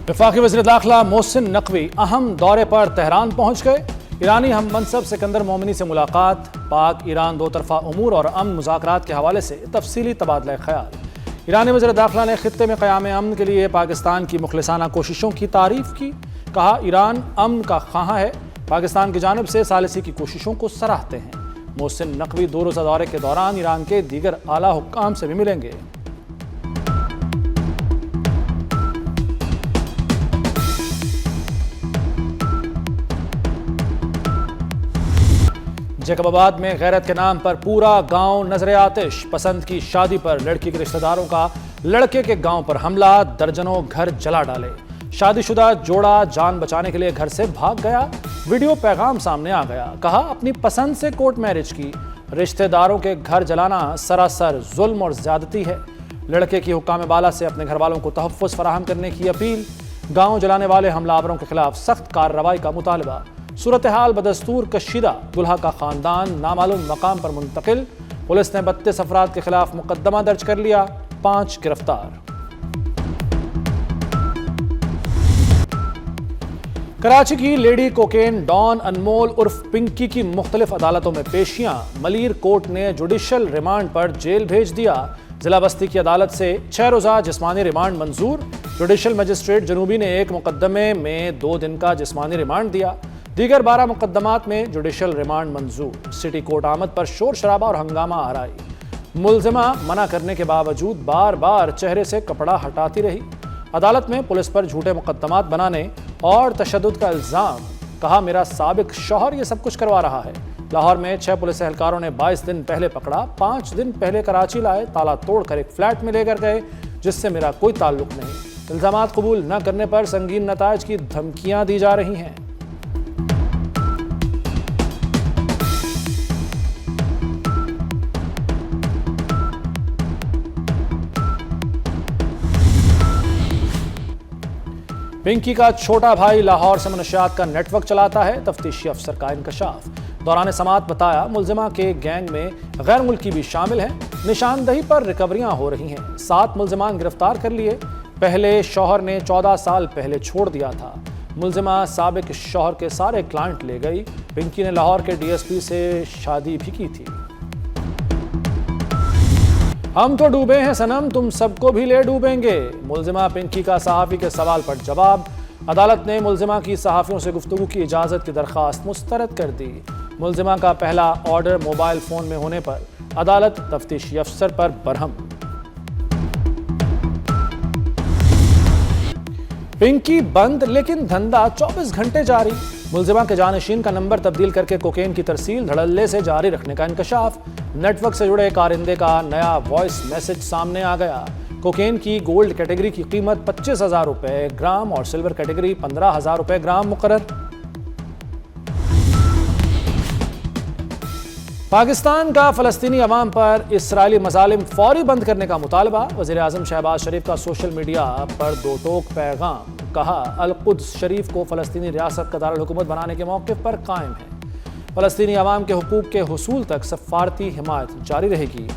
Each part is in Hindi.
वफाकी वज़ीर दाखिला मोहसिन नकवी अहम दौरे पर तेहरान पहुंच गए। ईरानी हम मनसब सिकंदर मोमिनी से मुलाकात, पाक ईरान दो तरफा उमूर और अमन मुज़ाकरात के हवाले से तफसीली तबादला ख्याल। ईरानी वज़ीर दाखिला ने खित्ते में क़याम अमन के लिए पाकिस्तान की मुखलिसाना कोशिशों की तारीफ़ की। कहा, ईरान अमन का ख़्वाह है, पाकिस्तान की जानिब से सालिसी की कोशिशों को सराहते हैं। मोहसिन नकवी 2 रोज़ा दौरे के दौरान ईरान के दीगर आला हुक्काम से भी मिलेंगे। जैकबाबाद में गैरत के नाम पर पूरा गांव नजरे आतिश। पसंद की शादी पर लड़की के रिश्तेदारों का लड़के के गांव पर हमला, दर्जनों घर जला डाले। शादीशुदा जोड़ा जान बचाने के लिए घर से भाग गया। वीडियो पैगाम सामने आ गया। कहा, अपनी पसंद से कोर्ट मैरिज की, रिश्तेदारों के घर जलाना सरासर जुल्म और ज्यादती है। लड़के की हुक्काम बाला से अपने घर वालों को तहफ़्फ़ुज़ फराहम करने की अपील। गाँव जलाने वाले हमलावरों के खिलाफ सख्त कार्रवाई का मुतालबा। सूरत हाल बदस्तूर कशीदा, दुल्हा का खानदान नामालूम मकाम पर मुंतकिल। पुलिस ने 32 अफराद के खिलाफ मुकदमा दर्ज कर लिया, 5 गिरफ्तार। कराची की लेडी कोकेन डॉन अनमोल उर्फ पिंकी की मुख्तलिफ अदालतों में पेशियां। मलीर कोर्ट ने जुडिशल रिमांड पर जेल भेज दिया। जिला बस्ती की अदालत से 6 रोज़ा जिस्मानी रिमांड मंजूर। जुडिशल मजिस्ट्रेट जनूबी ने एक मुकदमे में 2 दिन का जिस्मानी रिमांड दिया। दीगर 12 मुकदमात में जुडिशल रिमांड मंजूर। सिटी कोर्ट आमद पर शोर शराबा और हंगामा आराई। मुलजिमा मना करने के बावजूद बार बार चेहरे से कपड़ा हटाती रही। अदालत में पुलिस पर झूठे मुकदमात बनाने और तशद्दुद का इल्ज़ाम। कहा, मेरा साबिक शौहर ये सब कुछ करवा रहा है। लाहौर में 6 पुलिस एहलकारों ने 22 दिन पहले पकड़ा। 5 दिन पहले कराची लाए, ताला तोड़कर एक फ्लैट में लेकर गए जिससे मेरा कोई ताल्लुक नहीं। इल्ज़ामात कबूल न करने पर संगीन नताइज की धमकियां दी जा रही हैं। पिंकी का छोटा भाई लाहौर से मनशियात का नेटवर्क चलाता है। तफ्तीशी अफसर का इंकशाफ। दौरान समात बताया, मुलजिमा के गैंग में गैर मुल्की भी शामिल हैं। निशानदही पर रिकवरियां हो रही हैं। 7 मुलजिमान गिरफ्तार कर लिए। पहले शौहर ने 14 साल पहले छोड़ दिया था। मुलजिमा साबिक शौहर के सारे क्लाइंट ले गई। पिंकी ने लाहौर के DSP से शादी भी की थी। हम तो डूबे हैं सनम, तुम सबको भी ले डूबेंगे। मुलजिमा पिंकी का सहाफ़ी के सवाल पर जवाब। अदालत ने मुलजिमा की सहाफ़ियों से गुफ्तगू की इजाज़त की दरख्वास्त मुस्तरद कर दी। मुलजिमा का पहला ऑर्डर मोबाइल फ़ोन में होने पर अदालत तफ्तीशी अफसर पर बरहम। पिंकी बंद लेकिन धंधा 24 घंटे जारी। मुलजिमा के जानशीन का नंबर तब्दील करके कोकेन की तरसील धड़ल्ले से जारी रखने का इंकशाफ। नेटवर्क से जुड़े कारिंदे का नया वॉइस मैसेज सामने आ गया। कोकेन की गोल्ड कैटेगरी की कीमत 25,000 रुपए ग्राम और सिल्वर कैटेगरी 15,000 रुपए ग्राम मुकर्रर। पाकिस्तान का फ़लस्तीनी अवाम पर इसराइली मज़ालिम फौरी बंद करने का मुतालबा। वज़ीर आज़म शहबाज शरीफ का सोशल मीडिया पर 2 टोक पैगाम। कहा, अल-कुद्स शरीफ को फ़लस्तीनी रियासत का दारुल हुकूमत बनाने के मौक़िफ़ पर कायम है। फ़लस्तीनी अवाम के हुकूक के हुसूल तक सफ़ारती हिमायत जारी रहेगी।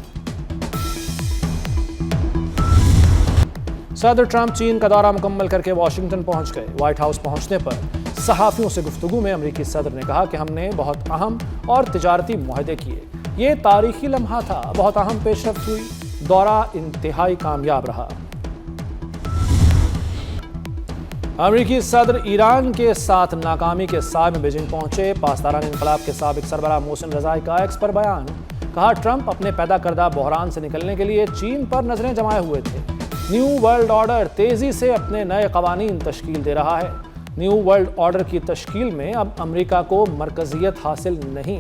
सदर ट्रंप चीन का दौरा मुकम्मल करके वाशिंगटन पहुंच गए। व्हाइट हाउस पहुंचने पर सहाफ़ियों से गुफ्तगू में अमरीकी सदर ने कहा कि हमने बहुत अहम और तिजारती मुआहदे किए। ये तारीखी लम्हा था, बहुत अहम पेशरफ्त हुई। दौरा इंतहाई कामयाब रहा। अमरीकी सदर ईरान के साथ नाकामी के साए में बीजिंग पहुंचे। पासदारान इनकलाब के साबिक सरबराह मोहसिन रज़ाई का एक्स पर बयान। कहा, ट्रंप अपने पैदा करदा बहरान से निकलने के लिए चीन पर नजरें जमाए हुए थे। न्यू वर्ल्ड ऑर्डर तेजी से अपने नए कवानीन तश्कील दे रहा है। न्यू वर्ल्ड ऑर्डर की तश्कील में अब अमरीका को मरकजियत हासिल नहीं।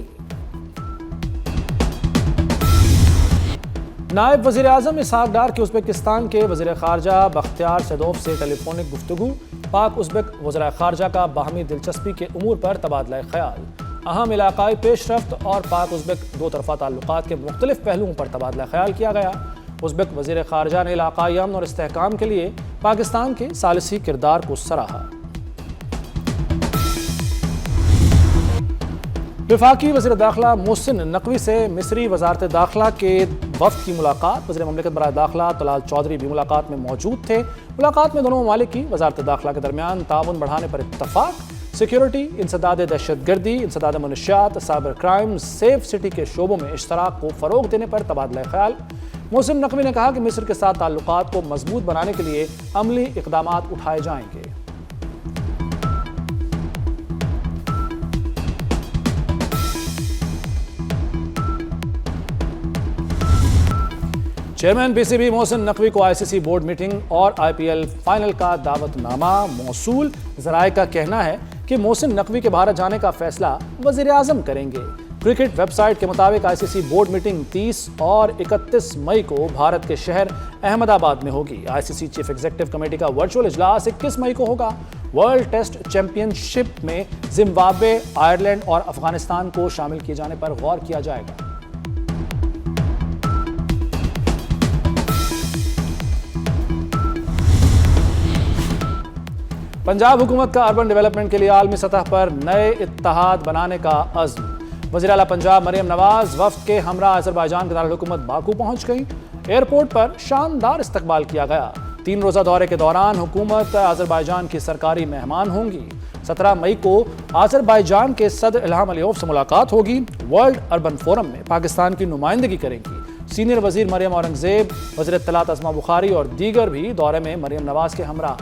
नायब वज़ीर आज़म इसहाक डार की उज़्बेकिस्तान के वज़ीर ख़ारजा बख्तियार सदोफ से टेलीफोनिक गुफ्तगू। पाक उज़्बेक वज़ीर ख़ारजा का बाहमी दिलचस्पी के उमूर पर तबादला ख्याल। अहम इलाक़ाई पेशरफ्त और पाक उज़्बेक 2 तरफ़ा ताल्लुक़ात के मुख्तलिफ पहलुओं पर तबादला ख्याल किया गया। उज़्बेक वज़ीर ख़ारजा ने इलाक़ाई अमन और इस्तेहकाम के लिए पाकिस्तान के सालिसी किरदार को सराहा। वफाकी वज़ीर दाखिला मोहसिन नकवी से मिस्री वज़ारत दाखिला के वफ्द की मुलाकात। वज़ीर ममलिकत बराए दाखिला तलाल चौधरी भी मुलाकात में मौजूद थे। मुलाकात में दोनों ममालिक की वजारत दाखिला के दरमियान ताउन बढ़ाने पर इत्तफाक। सिक्योरिटी, इंसदाद दहशतगर्दी, इंसदाद मनशियात, साइबर क्राइम, सेफ सिटी के शोबों में इश्तराक को फ़रोग देने पर तबादला ख्याल। मोहसिन नकवी ने कहा कि मिस्र के साथ ताल्लुकात को मजबूत बनाने के लिए अमली इक़दामात उठाए जाएंगे। चेयरमैन पीसीबी मोहसिन नकवी को आईसीसी बोर्ड मीटिंग और आईपीएल फाइनल का दावतनामा मौसूल। ज़राए का कहना है कि मोहसिन नकवी के भारत जाने का फैसला वज़ीर आज़म करेंगे। क्रिकेट वेबसाइट के मुताबिक आईसीसी बोर्ड मीटिंग 30 और 31 मई को भारत के शहर अहमदाबाद में होगी। आईसीसी चीफ एग्जीक्यूटिव कमेटी का वर्चुअल इजलास 21 मई को होगा। वर्ल्ड टेस्ट चैंपियनशिप में जिम्बाब्वे, आयरलैंड और अफगानिस्तान को शामिल किए जाने पर गौर किया जाएगा। पंजाब हुकूमत का अर्बन डेवलपमेंट के लिए आलमी सतह पर नए इत्तेहाद बनाने का अज़्म। वज़ीर आला पंजाब मरियम नवाज वफ्द के हमरा अज़रबैजान के दारुल हुकूमत बाकू पहुंच गई। एयरपोर्ट पर शानदार इस्तकबाल किया गया। 3 रोज़ा दौरे के दौरान हुकूमत अज़रबैजान की सरकारी मेहमान होंगी। 17 मई को अज़रबैजान के सदर इल्हाम अलीयव से मुलाकात होगी। वर्ल्ड अर्बन फोरम में पाकिस्तान की नुमाइंदगी करेंगी। सीनियर वज़ीर मरियम औरंगज़ेब, वज़ीर इत्तलात अज़मा बुखारी और दीगर भी दौरे में मरियम नवाज के हमरा।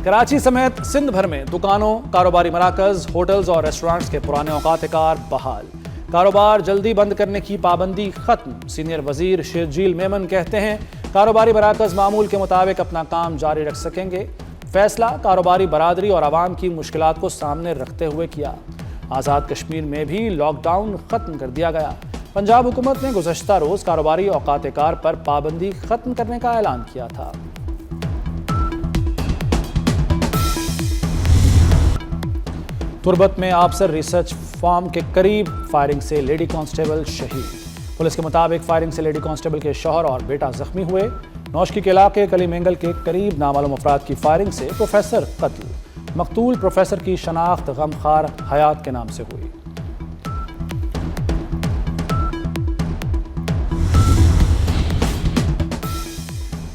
कराची समेत सिंध भर में दुकानों, कारोबारी मराकज, होटल्स और रेस्टोरेंट्स के पुराने औकात-ए-कार बहाल। कारोबार जल्दी बंद करने की पाबंदी खत्म। सीनियर वजीर शेरजील मेमन कहते हैं कारोबारी मराकज मामूल के मुताबिक अपना काम जारी रख सकेंगे। फैसला कारोबारी बरादरी और आवाम की मुश्किलात को सामने रखते हुए किया। आज़ाद कश्मीर में भी लॉकडाउन खत्म कर दिया गया। पंजाब हुकूमत ने गुज़श्ता रोज़ कारोबारी औकात-ए-कार पर पाबंदी खत्म करने का ऐलान किया था। तुर्बत में आफसर रिसर्च फार्म के करीब फायरिंग से लेडी कांस्टेबल शहीद। पुलिस के मुताबिक फायरिंग से लेडी कांस्टेबल के शौहर और बेटा जख्मी हुए। नौशकी के इलाके कली मेंगल के करीब नामालूम अफराद की फायरिंग से प्रोफेसर कत्ल। मकतूल प्रोफेसर की शनाख्त गमखार हयात के नाम से हुई।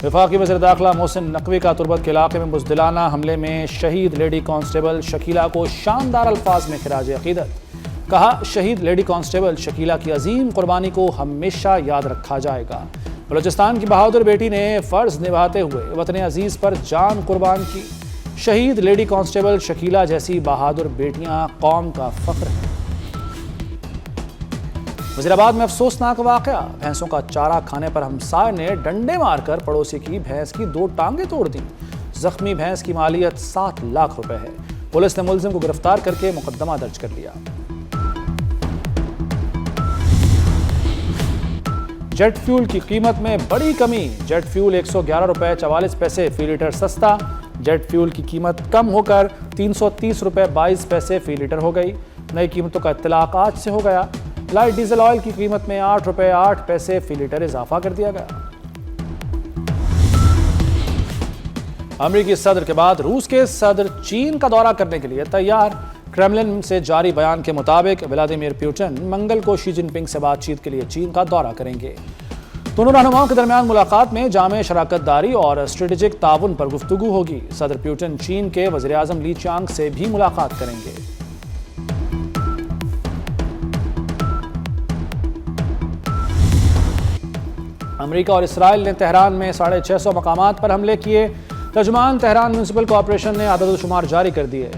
वफाकी वज़ीर दाखिला मोहसिन नकवी का तुर्बत के इलाके में बुज़दिलाना हमले में शहीद लेडी कांस्टेबल शकीला को शानदार अल्फाज में खिराज अक़ीदत। कहा, शहीद लेडी कांस्टेबल शकीला की अजीम कुर्बानी को हमेशा याद रखा जाएगा। बलूचिस्तान की बहादुर बेटी ने फ़र्ज़ निभाते हुए वतन अजीज़ पर जान कुर्बान की। शहीद लेडी कांस्टेबल शकीला जैसी बहादुर बेटियां कौम का फ़ख्र है। वज़ीराबाद में अफसोसनाक वाक़या। भैंसों का चारा खाने पर हमसाय ने डंडे मारकर पड़ोसी की भैंस की 2 टांगें तोड़ दी। जख्मी भैंस की मालियत 7 लाख रुपए है। पुलिस ने मुलजिम को गिरफ्तार करके मुकदमा दर्ज कर लिया। जेट फ्यूल की कीमत में बड़ी कमी। जेट फ्यूल 111 रुपए 44 पैसे फी लीटर सस्ता। जेट फ्यूल की कीमत कम होकर 330 रुपए 22 पैसे फी लीटर हो गई। नई कीमतों का इत्तलाक आज से हो गया। लाइट डीजल ऑयल की कीमत में 8 रुपए 8 पैसे फी लीटर इजाफा कर दिया गया। अमेरिकी सदर के बाद रूस के सदर चीन का दौरा करने के लिए तैयार। क्रेमलिन से जारी बयान के मुताबिक व्लादिमीर पुतिन मंगल को शी जिनपिंग से बातचीत के लिए चीन का दौरा करेंगे। दोनों रहनुमाओं के दरमियान मुलाकात में जामे शराकतदारी और स्ट्रेटेजिक ताउन पर गुफ्तगू होगी। सदर पुतिन चीन के वज़ीर आज़म ली चांग से भी मुलाकात करेंगे। अमेरिका और इसराइल ने तेहरान में 650 मकामात पर हमले किए। तर्जुमान तेहरान म्यूनिसिपल कॉरपोरेशन ने आदद-ओ-शुमार जारी कर दिए।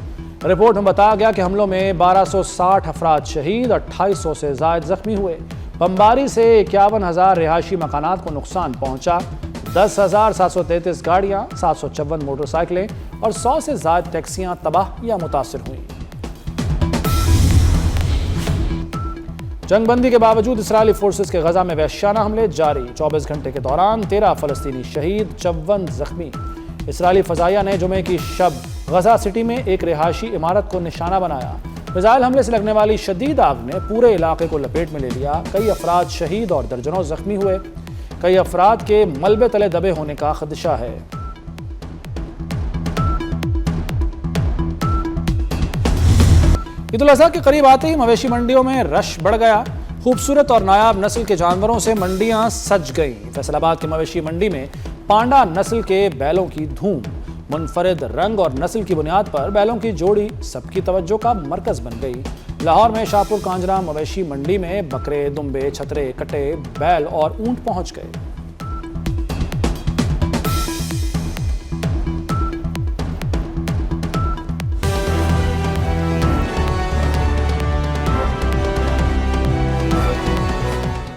रिपोर्ट में बताया गया कि हमलों में 1260 अफराद शहीद, 2800 से ज़ायद जख्मी हुए। बमबारी से 51,000 रिहायशी मकानात को नुकसान पहुंचा। 10,733 गाड़ियाँ, 754 मोटरसाइकिलें और 100 से ज़ायद टैक्सियाँ तबाह या मुतासिर हुई। जंगबंदी के बावजूद इसराइली फोर्सेस के गजा में वहशियाना हमले जारी। 24 घंटे के दौरान 13 फलस्तीनी शहीद, 54 जख्मी। इसराइली फजाइया ने जुमे की शब गजा सिटी में एक रिहायशी इमारत को निशाना बनाया। मिसाइल हमले से लगने वाली शदीद आग ने पूरे इलाके को लपेट में ले लिया। कई अफराद शहीद और दर्जनों जख्मी हुए। कई अफराद के मलबे तले दबे होने का खदशा है। ईद उल अजहा के करीब आते ही मवेशी मंडियों में रश बढ़ गया। खूबसूरत और नायाब नस्ल के जानवरों से मंडियां सज गईं। फैसलाबाद की मवेशी मंडी में पांडा नस्ल के बैलों की धूम। मुनफरिद रंग और नस्ल की बुनियाद पर बैलों की जोड़ी सबकी तवज्जो का मरकज बन गई। लाहौर में शाहपुर कांजरा मवेशी मंडी में बकरे, दुम्बे, छतरे, कटे, बैल और ऊंट पहुंच गए।